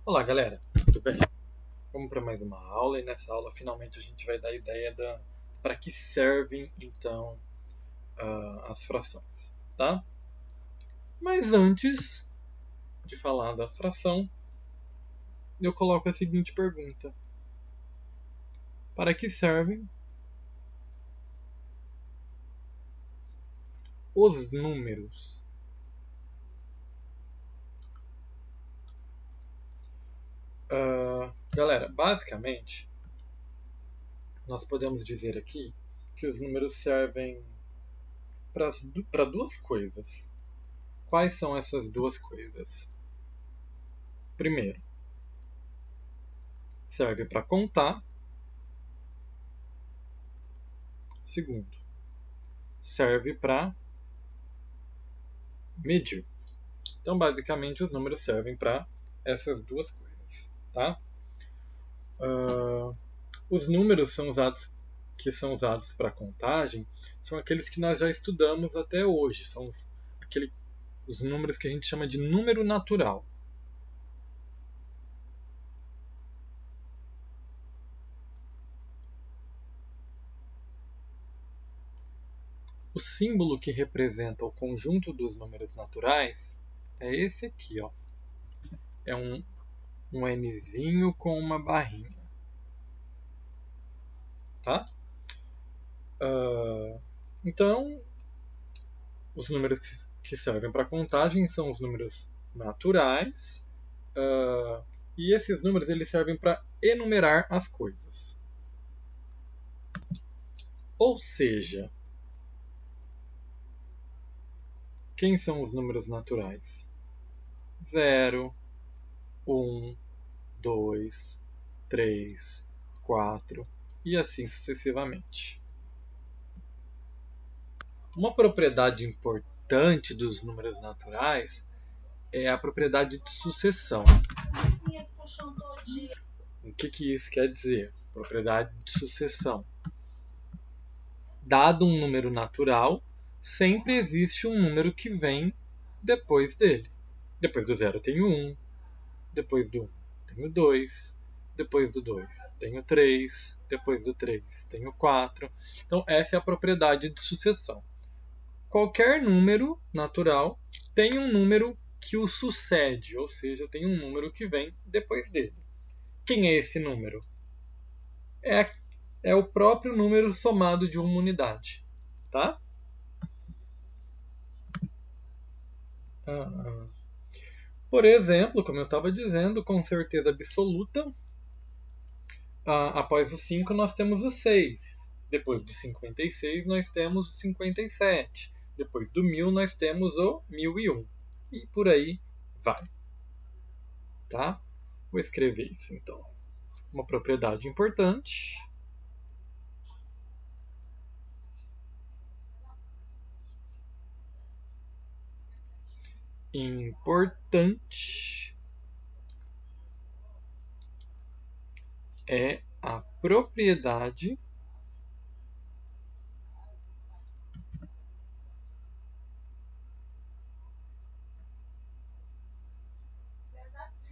Olá, galera, tudo bem? Vamos para mais uma aula e nessa aula finalmente a gente vai dar a ideia para que servem então as frações, tá? Mas antes de falar da fração, eu coloco a seguinte pergunta: para que servem os números? Galera, basicamente nós podemos dizer aqui que os números servem para duas coisas. Quais são essas duas coisas? Primeiro, serve para contar. Segundo, serve para medir. Então, basicamente, os números servem para essas duas coisas, tá? Os números que são usados para contagem são aqueles que nós já estudamos até hoje. São os números que a gente chama de número natural. O símbolo que representa o conjunto dos números naturais é esse aqui, ó. É um Nzinho com uma barrinha, tá? Então, os números que servem para contagem são os números naturais, e esses números eles servem para enumerar as coisas. Ou seja, quem são os números naturais? 0, 1, 2, 3, 4 e assim sucessivamente. Uma propriedade importante dos números naturais é a propriedade de sucessão. O que isso quer dizer? Propriedade de sucessão. Dado um número natural, sempre existe um número que vem depois dele. Depois do 0 tenho 1, depois do 1 tenho 2, depois do 2 tenho 3, depois do 3 tenho 4. Então, essa é a propriedade de sucessão. Qualquer número natural tem um número que o sucede, ou seja, tem um número que vem depois dele. Quem é esse número? É o próprio número somado de uma unidade. Tá? Por exemplo, como eu estava dizendo, com certeza absoluta, após o 5 nós temos o 6. Depois do 56 nós temos o 57. Depois do 1000 nós temos o 1001. E por aí vai. Tá? Vou escrever isso então. Uma propriedade importante. Importante é a propriedade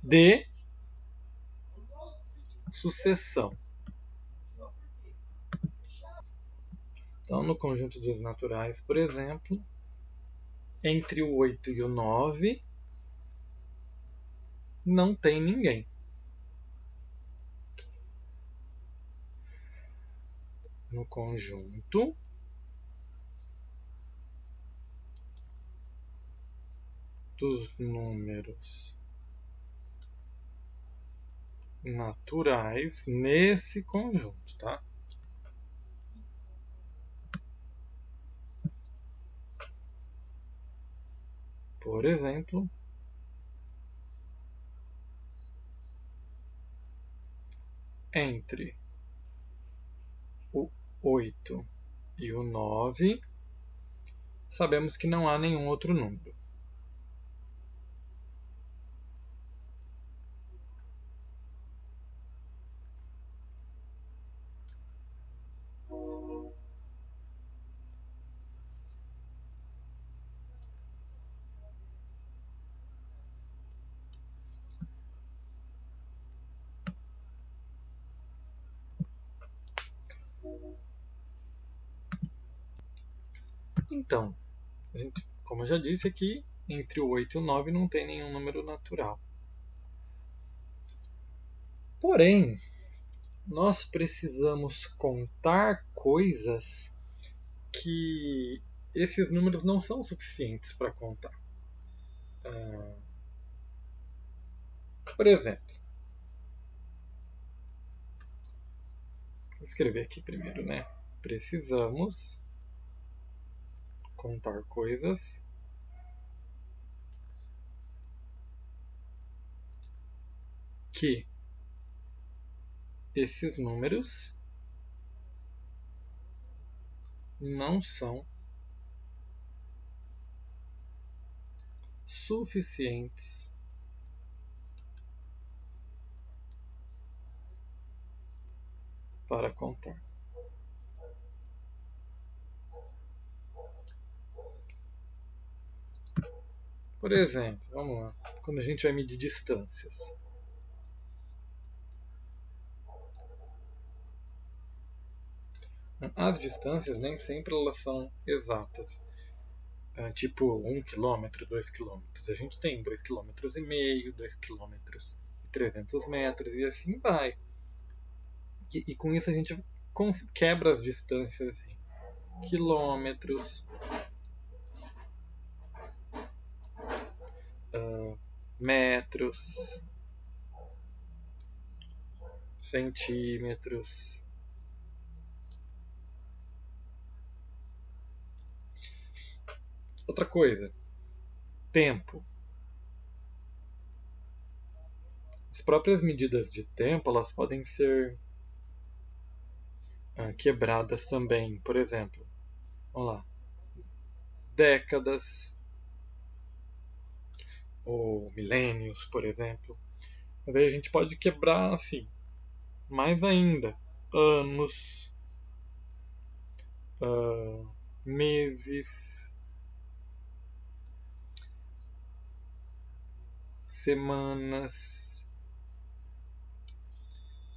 de sucessão. Então, no conjunto dos naturais, por exemplo, entre o 8 e o 9 não tem ninguém. No conjunto dos números naturais nesse conjunto, tá? Por exemplo, entre o 8 e o 9, sabemos que não há nenhum outro número. Então, como eu já disse aqui, entre o 8 e o 9 não tem nenhum número natural. Porém, nós precisamos contar coisas que esses números não são suficientes para contar. Por exemplo, vou escrever aqui primeiro, né? Precisamos contar coisas que esses números não são suficientes para contar. Por exemplo, vamos lá, quando a gente vai medir distâncias. As distâncias nem sempre elas são exatas. Tipo 1 km, 2 km. A gente tem 2,5 km, 2 km e 300 metros e assim vai. E com isso a gente quebra as distâncias em quilômetros, metros, centímetros. Outra coisa, tempo. As próprias medidas de tempo elas podem ser quebradas também. Por exemplo, vamos lá, décadas ou milênios, por exemplo. Mas aí a gente pode quebrar assim, mais ainda, anos, meses, semanas,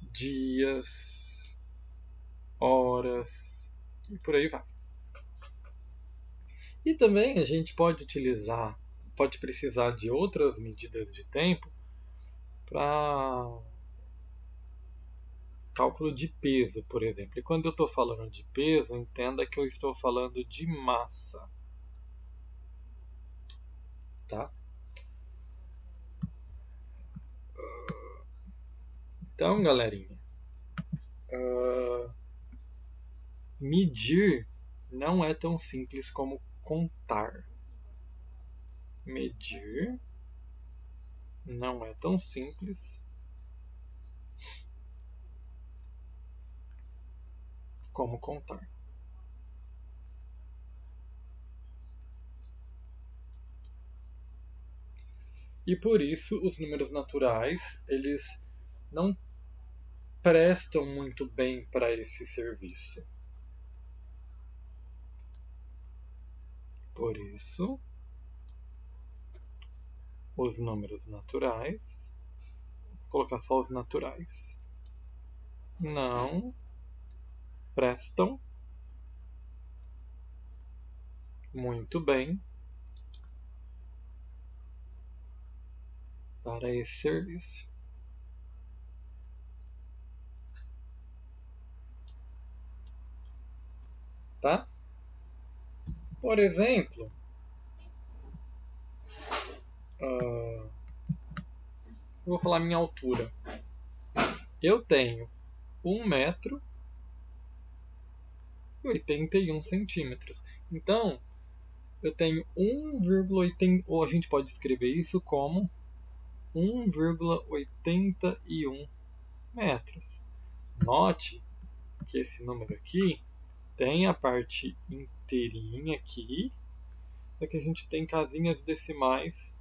dias, horas e por aí vai. E também a gente pode precisar de outras medidas de tempo para cálculo de peso, por exemplo. E quando eu estou falando de peso, entenda que eu estou falando de massa. Tá? Então, galerinha, medir não é tão simples como contar. Medir não é tão simples como contar. E por isso os números naturais, eles não prestam muito bem para esse serviço. Por isso, os números naturais, vou colocar só os naturais, não prestam muito bem para esse serviço. Tá? Por exemplo, vou falar minha altura. Eu tenho 1 metro e 81 centímetros. Então, eu tenho 1,80, ou a gente pode escrever isso como 1,81 metros. Note que esse número aqui tem a parte inteirinha aqui, só que a gente tem casinhas decimais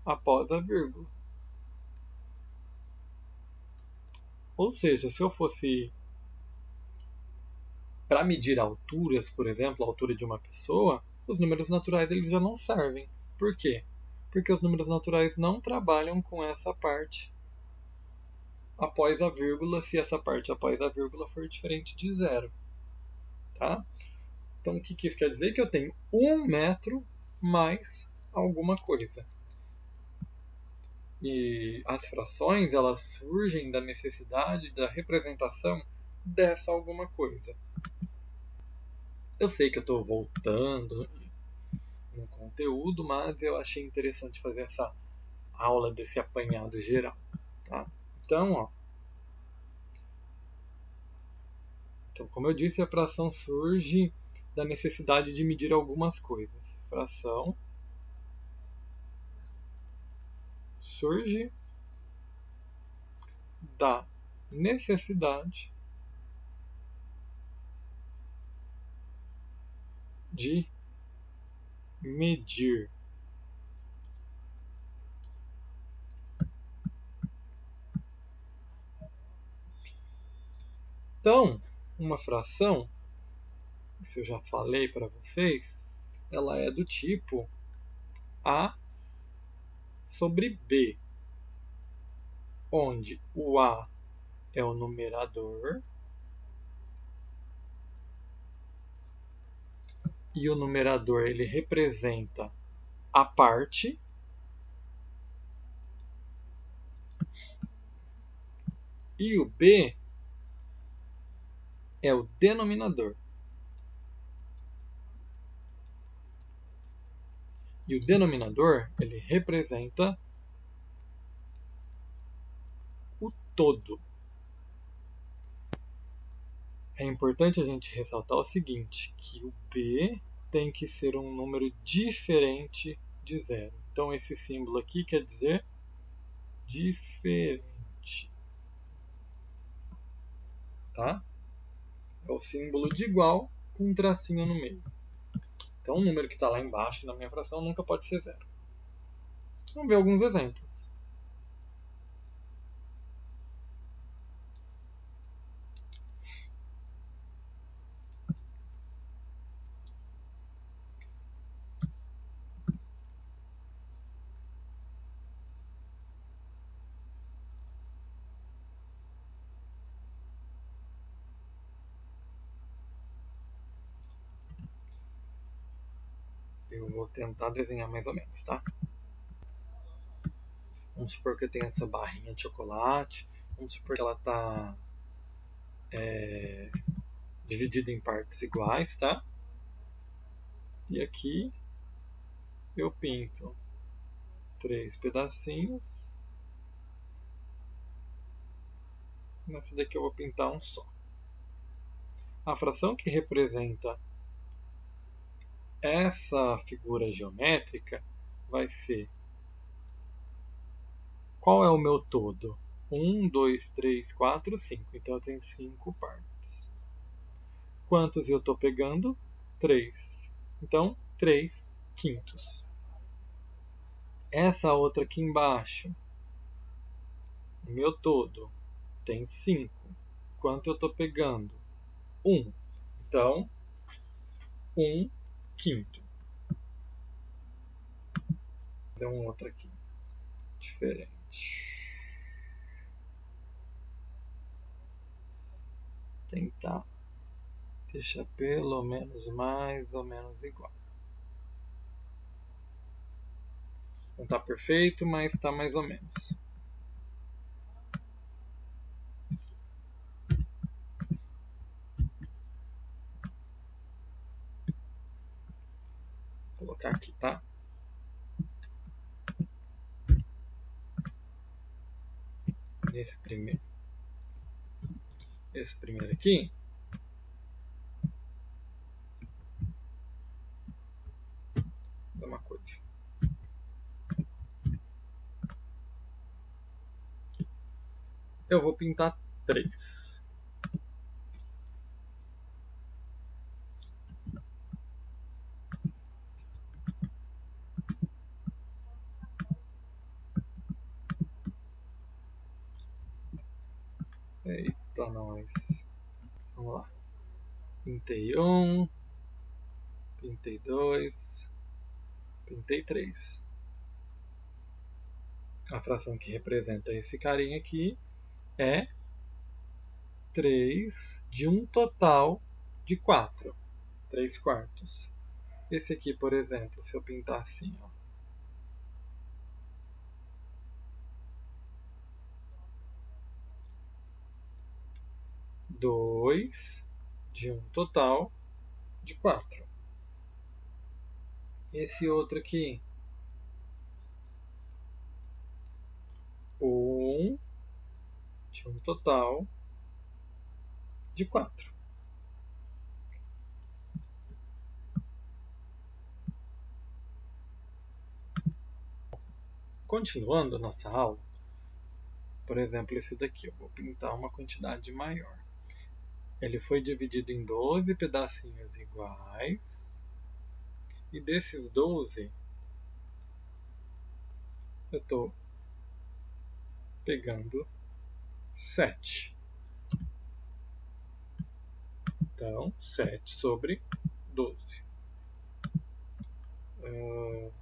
após a vírgula. Ou seja, se eu fosse para medir alturas, por exemplo, a altura de uma pessoa, os números naturais eles já não servem. Por quê? Porque os números naturais não trabalham com essa parte após a vírgula, se essa parte após a vírgula for diferente de zero. Tá? Então, o que isso quer dizer? Que eu tenho 1 metro mais alguma coisa. E as frações, elas surgem da necessidade da representação dessa alguma coisa. Eu sei que eu estou voltando no conteúdo, mas eu achei interessante fazer essa aula desse apanhado geral. Tá? Então, como eu disse, a fração surge da necessidade de medir algumas coisas. Fração surge da necessidade de medir. Então, uma fração, isso eu já falei para vocês, ela é do tipo A sobre B, onde o A é o numerador e o numerador ele representa a parte e o B é o denominador. E o denominador ele representa o todo. É importante a gente ressaltar o seguinte, que o B tem que ser um número diferente de zero. Então esse símbolo aqui quer dizer diferente. Tá? É o símbolo de igual com um tracinho no meio. Então o número que está lá embaixo na minha fração nunca pode ser zero. Vamos ver alguns exemplos. Eu vou tentar desenhar mais ou menos, tá? Vamos supor que eu tenho essa barrinha de chocolate. Vamos supor que ela está dividida em partes iguais, tá? E aqui eu pinto 3 pedacinhos. Nessa daqui eu vou pintar um só. A fração que representa essa figura geométrica vai ser: qual é o meu todo? 1, 2, 3, 4, 5. Então eu tenho 5 partes. Quantos eu estou pegando? 3. Então, 3 quintos. Essa outra aqui embaixo, o meu todo, tem 5. Quanto eu estou pegando? 1. Então, 1 quinto. Vou fazer um outro aqui, diferente. Tentar deixar pelo menos mais ou menos igual. Não está perfeito, mas está mais ou menos. Vou colocar aqui, tá? Esse primeiro aqui, é uma coisa. Eu vou pintar 3. Eita, nós. Vamos lá. Pintei 1, pintei 2, pintei 3. A fração que representa esse carinha aqui é 3 de um total de 4. 3/4. Esse aqui, por exemplo, se eu pintar assim, ó. 2 de 1 total de 4. Esse outro aqui, 1 de 1 total de 4. Continuando a nossa aula, por exemplo, esse daqui, eu vou pintar uma quantidade maior. Ele foi dividido em 12 pedacinhos iguais. E desses 12, eu estou pegando 7. Então, 7 sobre 12. Deixa eu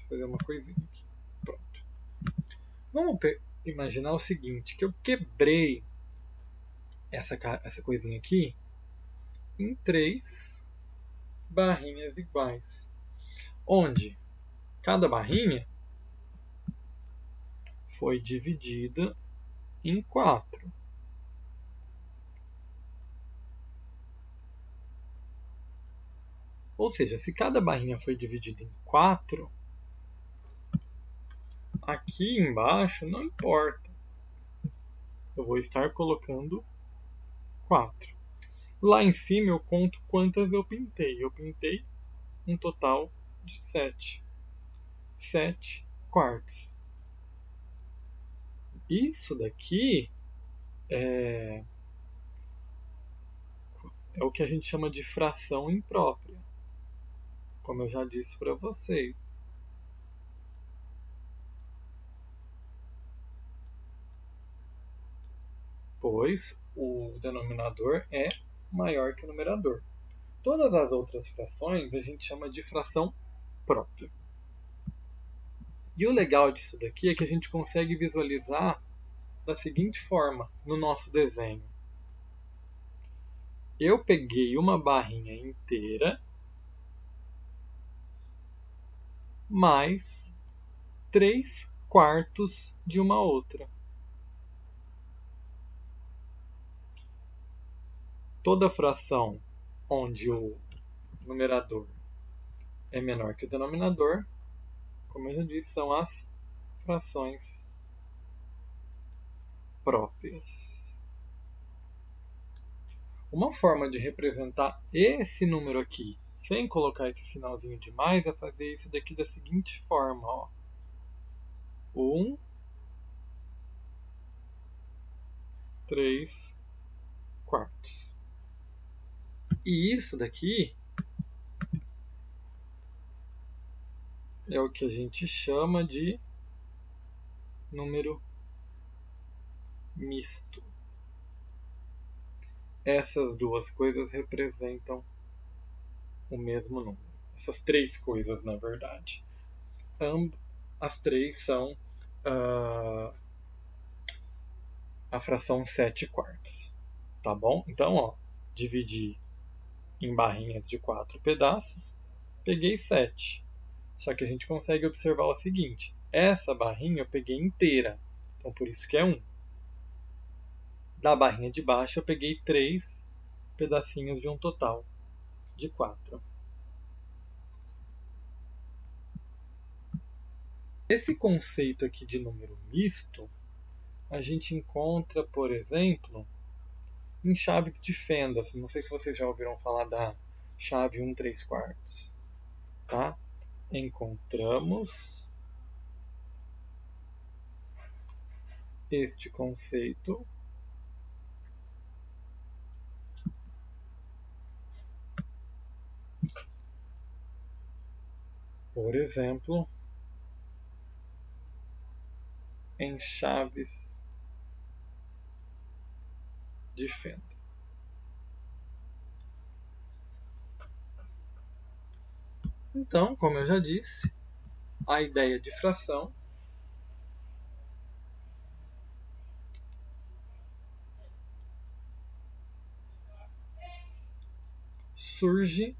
fazer uma coisinha aqui. Pronto. Vamos imaginar o seguinte, que eu quebrei essa coisinha aqui em 3 barrinhas iguais, onde cada barrinha foi dividida em 4. Ou seja, se cada barrinha foi dividida em 4, aqui embaixo não importa. Eu vou estar colocando 4. Lá em cima eu conto quantas eu pintei. Eu pintei um total de 7. 7/4. Isso daqui é o que a gente chama de fração imprópria, como eu já disse para vocês. Pois o denominador é maior que o numerador. Todas as outras frações a gente chama de fração própria. E o legal disso daqui é que a gente consegue visualizar da seguinte forma no nosso desenho. Eu peguei uma barrinha inteira mais 3/4 de uma outra. Toda fração onde o numerador é menor que o denominador, como eu já disse, são as frações próprias. Uma forma de representar esse número aqui, sem colocar esse sinalzinho de mais, é fazer isso daqui da seguinte forma. Ó. 1/3. E isso daqui é o que a gente chama de número misto. Essas duas coisas representam o mesmo número. Essas três coisas, na verdade. As três são a fração 7/4. Tá bom? Então, ó, dividi em barrinhas de 4 pedaços, peguei 7. Só que a gente consegue observar o seguinte: essa barrinha eu peguei inteira, então por isso que é 1. Da barrinha de baixo eu peguei 3 pedacinhos de um total de 4. Esse conceito aqui de número misto, a gente encontra, por exemplo, em chaves de fendas. Não sei se vocês já ouviram falar da chave 1/3. Tá? Encontramos este conceito por exemplo, em chaves de fenda. Então, como eu já disse, a ideia de fração surge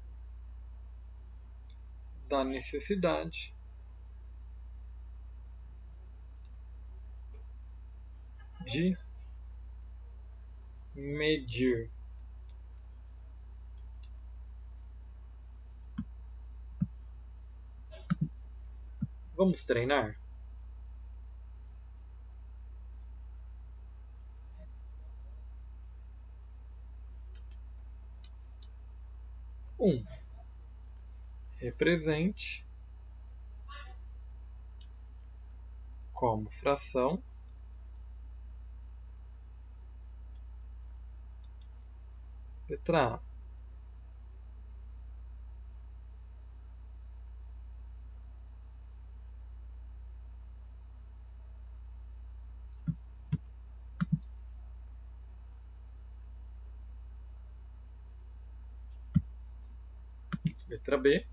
da necessidade de medir. Vamos treinar? Represente como fração letra A. Letra B.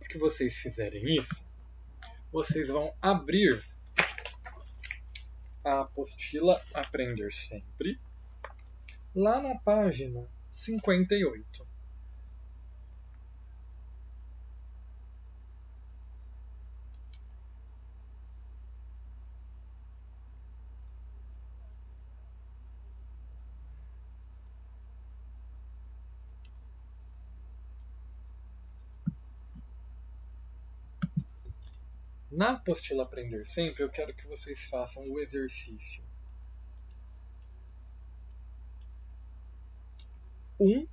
Que vocês fizerem isso, vocês vão abrir a apostila Aprender Sempre lá na página 58. Na apostila Aprender Sempre, eu quero que vocês façam o exercício 1,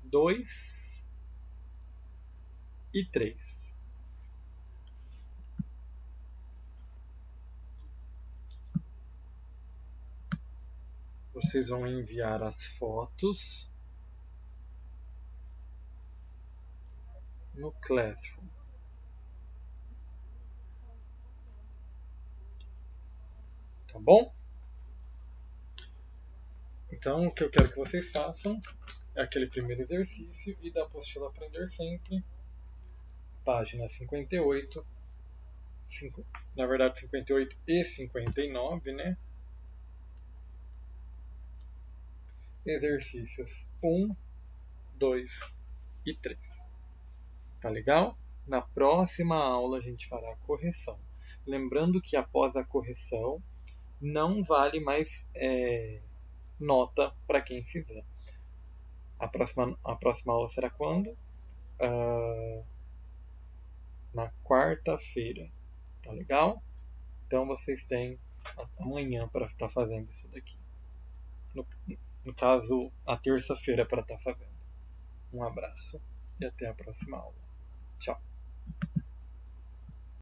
2 e 3. Vocês vão enviar as fotos no Classroom. Tá bom? Então, o que eu quero que vocês façam é aquele primeiro exercício e da apostila Aprender Sempre, página 58, na verdade 58 e 59, né? Exercícios 1, 2 e 3. Tá legal? Na próxima aula a gente fará a correção. Lembrando que após a correção não vale mais nota para quem fizer. A próxima aula será quando? Na quarta-feira. Tá legal? Então vocês têm amanhã para estar fazendo isso daqui. No caso, a terça-feira para estar fazendo. Um abraço e até a próxima aula. Tchau.